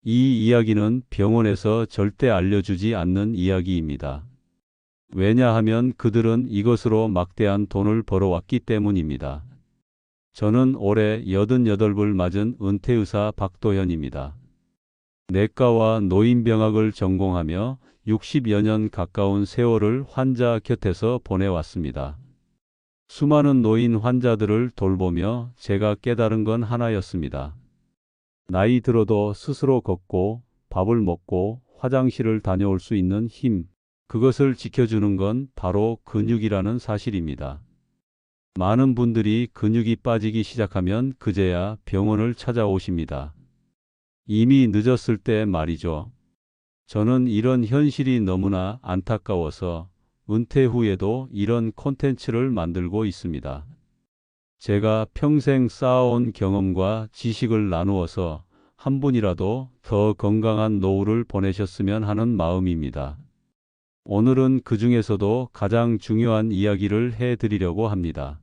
이 이야기는 병원에서 절대 알려주지 않는 이야기입니다. 왜냐하면 그들은 이것으로 막대한 돈을 벌어왔기 때문입니다. 저는 올해 88을 맞은 은퇴의사 박도현입니다. 내과와 노인병학을 전공하며 60여 년 가까운 세월을 환자 곁에서 보내왔습니다. 수많은 노인 환자들을 돌보며 제가 깨달은 건 하나였습니다. 나이 들어도 스스로 걷고 밥을 먹고 화장실을 다녀올 수 있는 힘, 그것을 지켜주는 건 바로 근육이라는 사실입니다. 많은 분들이 근육이 빠지기 시작하면 그제야 병원을 찾아오십니다. 이미 늦었을 때 말이죠. 저는 이런 현실이 너무나 안타까워서 은퇴 후에도 이런 콘텐츠를 만들고 있습니다. 제가 평생 쌓아온 경험과 지식을 나누어서 한 분이라도 더 건강한 노후를 보내셨으면 하는 마음입니다. 오늘은 그 중에서도 가장 중요한 이야기를 해드리려고 합니다.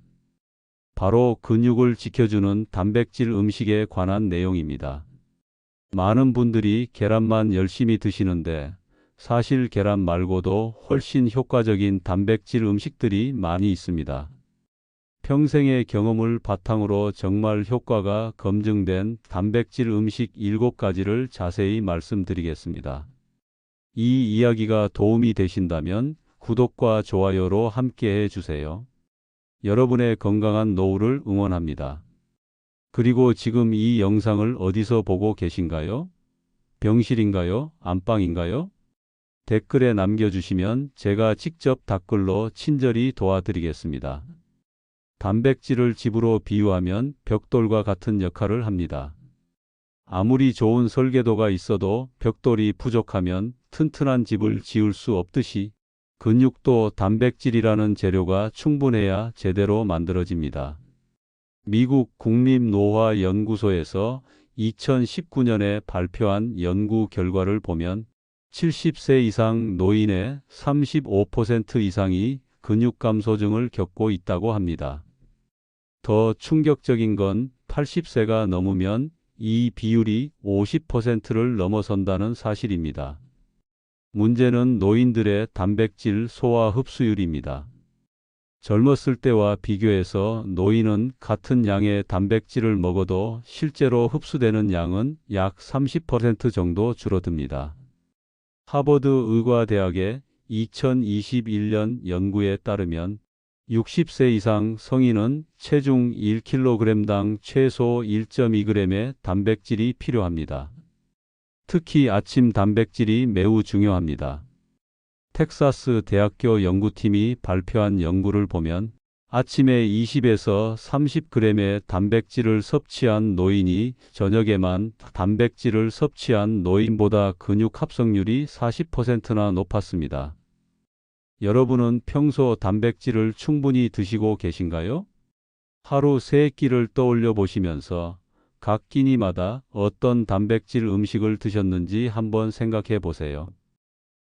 바로 근육을 지켜주는 단백질 음식에 관한 내용입니다. 많은 분들이 계란만 열심히 드시는데 사실 계란 말고도 훨씬 효과적인 단백질 음식들이 많이 있습니다. 평생의 경험을 바탕으로 정말 효과가 검증된 단백질 음식 7가지를 자세히 말씀드리겠습니다. 이 이야기가 도움이 되신다면 구독과 좋아요로 함께 해주세요. 여러분의 건강한 노후를 응원합니다. 그리고 지금 이 영상을 어디서 보고 계신가요? 병실인가요? 안방인가요? 댓글에 남겨주시면 제가 직접 댓글로 친절히 도와드리겠습니다. 단백질을 집으로 비유하면 벽돌과 같은 역할을 합니다. 아무리 좋은 설계도가 있어도 벽돌이 부족하면 튼튼한 집을 지을 수 없듯이 근육도 단백질이라는 재료가 충분해야 제대로 만들어집니다. 미국 국립노화연구소에서 2019년에 발표한 연구 결과를 보면 70세 이상 노인의 35% 이상이 근육 감소증을 겪고 있다고 합니다. 더 충격적인 건 80세가 넘으면 이 비율이 50%를 넘어선다는 사실입니다. 문제는 노인들의 단백질 소화 흡수율입니다. 젊었을 때와 비교해서 노인은 같은 양의 단백질을 먹어도 실제로 흡수되는 양은 약 30% 정도 줄어듭니다. 하버드 의과대학의 2021년 연구에 따르면 60세 이상 성인은 체중 1kg당 최소 1.2g의 단백질이 필요합니다. 특히 아침 단백질이 매우 중요합니다. 텍사스 대학교 연구팀이 발표한 연구를 보면 아침에 20에서 30g의 단백질을 섭취한 노인이 저녁에만 단백질을 섭취한 노인보다 근육 합성률이 40%나 높았습니다. 여러분은 평소 단백질을 충분히 드시고 계신가요? 하루 3끼를 떠올려 보시면서 각 끼니마다 어떤 단백질 음식을 드셨는지 한번 생각해 보세요.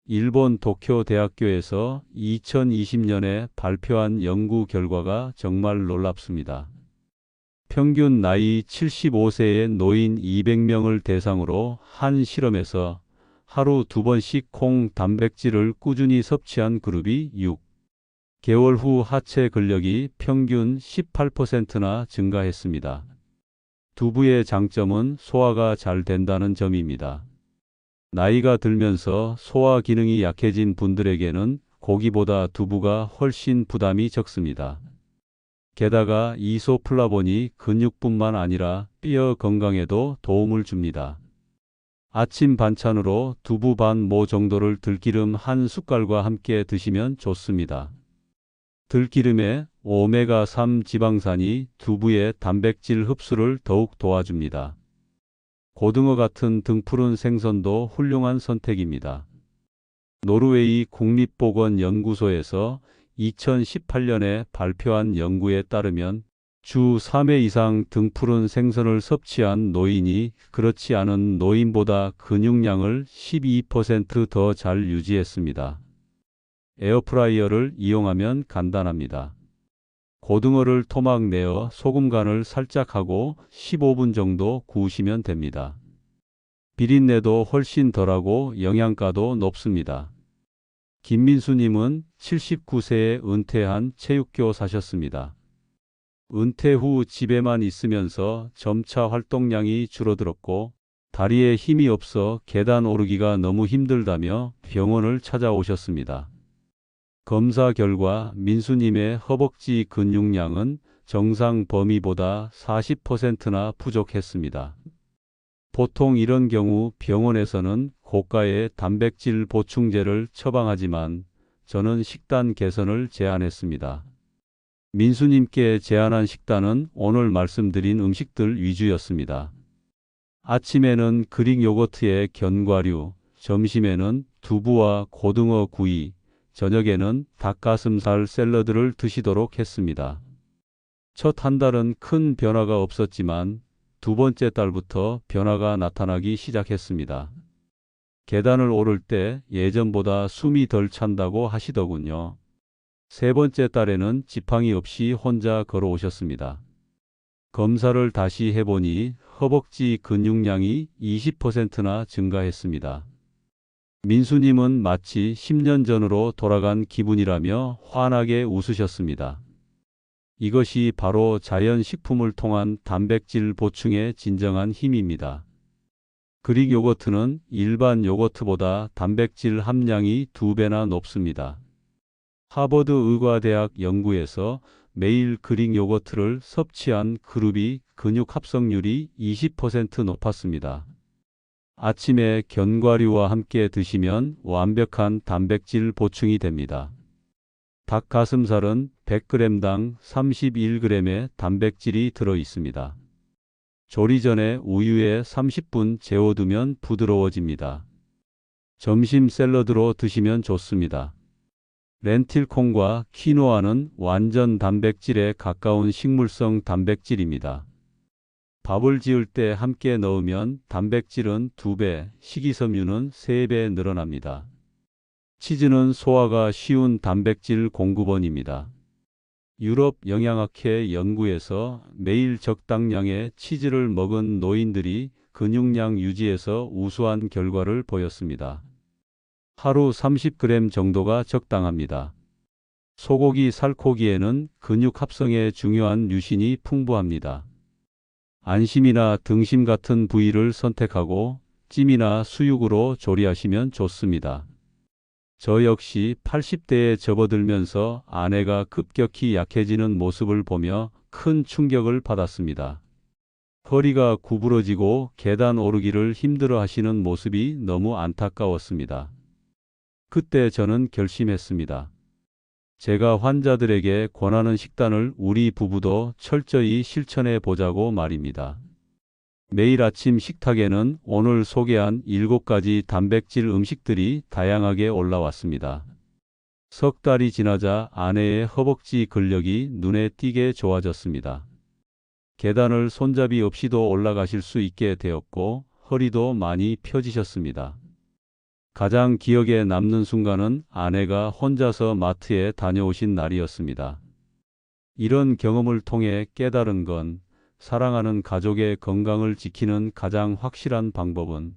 일본 도쿄 대학교에서 2020년에 발표한 연구 결과가 정말 놀랍습니다. 평균 나이 75세의 노인 200명을 대상으로 한 실험에서 하루 2번씩 콩 단백질을 꾸준히 섭취한 그룹이 6개월 후 하체 근력이 평균 18%나 증가했습니다. 두부의 장점은 소화가 잘 된다는 점입니다. 나이가 들면서 소화 기능이 약해진 분들에게는 고기보다 두부가 훨씬 부담이 적습니다. 게다가 이소플라본이 근육뿐만 아니라 뼈 건강에도 도움을 줍니다. 아침 반찬으로 두부 반 모 정도를 들기름 한 숟갈과 함께 드시면 좋습니다. 들기름의 오메가3 지방산이 두부의 단백질 흡수를 더욱 도와줍니다. 고등어 같은 등푸른 생선도 훌륭한 선택입니다. 노르웨이 국립보건연구소에서 2018년에 발표한 연구에 따르면 주 3회 이상 등푸른 생선을 섭취한 노인이 그렇지 않은 노인보다 근육량을 12% 더 잘 유지했습니다. 에어프라이어를 이용하면 간단합니다. 고등어를 토막 내어 소금 간을 살짝 하고 15분 정도 구우시면 됩니다. 비린내도 훨씬 덜하고 영양가도 높습니다. 김민수님은 79세에 은퇴한 체육교사셨습니다. 은퇴 후 집에만 있으면서 점차 활동량이 줄어들었고 다리에 힘이 없어 계단 오르기가 너무 힘들다며 병원을 찾아오셨습니다. 검사 결과 민수님의 허벅지 근육량은 정상 범위보다 40%나 부족했습니다. 보통 이런 경우 병원에서는 고가의 단백질 보충제를 처방하지만 저는 식단 개선을 제안했습니다. 민수님께 제안한 식단은 오늘 말씀드린 음식들 위주였습니다. 아침에는 그릭 요거트에 견과류, 점심에는 두부와 고등어 구이, 저녁에는 닭가슴살 샐러드를 드시도록 했습니다. 첫 한 달은 큰 변화가 없었지만 두 번째 달부터 변화가 나타나기 시작했습니다. 계단을 오를 때 예전보다 숨이 덜 찬다고 하시더군요. 세 번째 달에는 지팡이 없이 혼자 걸어오셨습니다. 검사를 다시 해보니 허벅지 근육량이 20%나 증가했습니다. 민수님은 마치 10년 전으로 돌아간 기분이라며 환하게 웃으셨습니다. 이것이 바로 자연식품을 통한 단백질 보충의 진정한 힘입니다. 그릭 요거트는 일반 요거트보다 단백질 함량이 2배나 높습니다. 하버드 의과대학 연구에서 매일 그릭 요거트를 섭취한 그룹이 근육 합성률이 20% 높았습니다. 아침에 견과류와 함께 드시면 완벽한 단백질 보충이 됩니다. 닭 가슴살은 100g당 31g의 단백질이 들어 있습니다. 조리 전에 우유에 30분 재워두면 부드러워집니다. 점심 샐러드로 드시면 좋습니다. 렌틸콩과 키노아는 완전 단백질에 가까운 식물성 단백질입니다. 밥을 지을 때 함께 넣으면 단백질은 2배, 식이섬유는 3배 늘어납니다. 치즈는 소화가 쉬운 단백질 공급원입니다. 유럽 영양학회 연구에서 매일 적당량의 치즈를 먹은 노인들이 근육량 유지에서 우수한 결과를 보였습니다. 하루 30g 정도가 적당합니다. 소고기 살코기에는 근육 합성에 중요한 류신이 풍부합니다. 안심이나 등심 같은 부위를 선택하고 찜이나 수육으로 조리하시면 좋습니다. 저 역시 80대에 접어들면서 아내가 급격히 약해지는 모습을 보며 큰 충격을 받았습니다. 허리가 구부러지고 계단 오르기를 힘들어 하시는 모습이 너무 안타까웠습니다. 그때 저는 결심했습니다. 제가 환자들에게 권하는 식단을 우리 부부도 철저히 실천해 보자고 말입니다. 매일 아침 식탁에는 오늘 소개한 7가지 단백질 음식들이 다양하게 올라왔습니다. 석 달이 지나자 아내의 허벅지 근력이 눈에 띄게 좋아졌습니다. 계단을 손잡이 없이도 올라가실 수 있게 되었고 허리도 많이 펴지셨습니다. 가장 기억에 남는 순간은 아내가 혼자서 마트에 다녀오신 날이었습니다. 이런 경험을 통해 깨달은 건 사랑하는 가족의 건강을 지키는 가장 확실한 방법은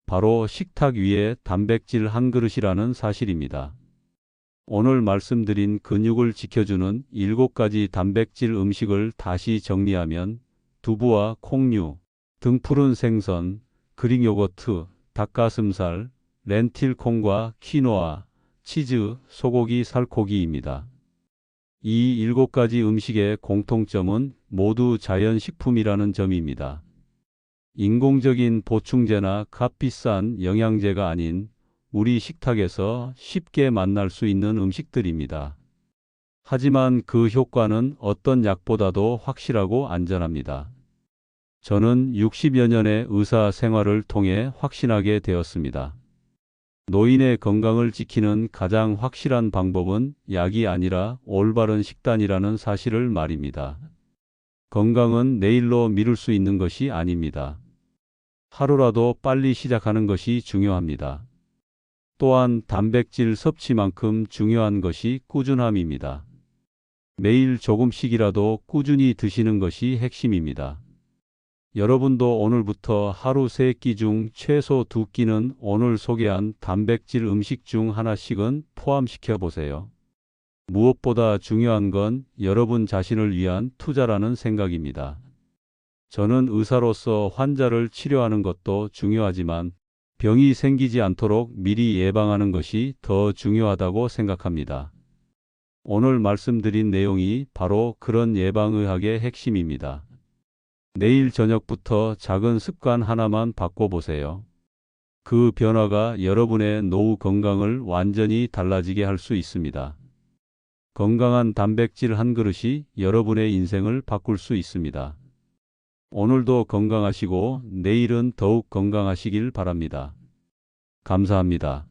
바로 식탁 위에 단백질 한 그릇이라는 사실입니다. 오늘 말씀드린 근육을 지켜주는 7가지 단백질 음식을 다시 정리하면 두부와 콩류, 등푸른 생선, 그릭 요거트, 닭가슴살, 렌틸콩과 키노아, 치즈, 소고기 살코기입니다. 이 7가지 음식의 공통점은 모두 자연식품이라는 점입니다. 인공적인 보충제나 값비싼 영양제가 아닌 우리 식탁에서 쉽게 만날 수 있는 음식들입니다. 하지만 그 효과는 어떤 약보다도 확실하고 안전합니다. 저는 60여 년의 의사 생활을 통해 확신하게 되었습니다. 노인의 건강을 지키는 가장 확실한 방법은 약이 아니라 올바른 식단이라는 사실을 말입니다. 건강은 내일로 미룰 수 있는 것이 아닙니다. 하루라도 빨리 시작하는 것이 중요합니다. 또한 단백질 섭취만큼 중요한 것이 꾸준함입니다. 매일 조금씩이라도 꾸준히 드시는 것이 핵심입니다. 여러분도 오늘부터 하루 3끼 중 최소 2끼는 오늘 소개한 단백질 음식 중 하나씩은 포함시켜 보세요. 무엇보다 중요한 건 여러분 자신을 위한 투자라는 생각입니다. 저는 의사로서 환자를 치료하는 것도 중요하지만 병이 생기지 않도록 미리 예방하는 것이 더 중요하다고 생각합니다. 오늘 말씀드린 내용이 바로 그런 예방의학의 핵심입니다. 내일 저녁부터 작은 습관 하나만 바꿔보세요. 그 변화가 여러분의 노후 건강을 완전히 달라지게 할 수 있습니다. 건강한 단백질 한 그릇이 여러분의 인생을 바꿀 수 있습니다. 오늘도 건강하시고 내일은 더욱 건강하시길 바랍니다. 감사합니다.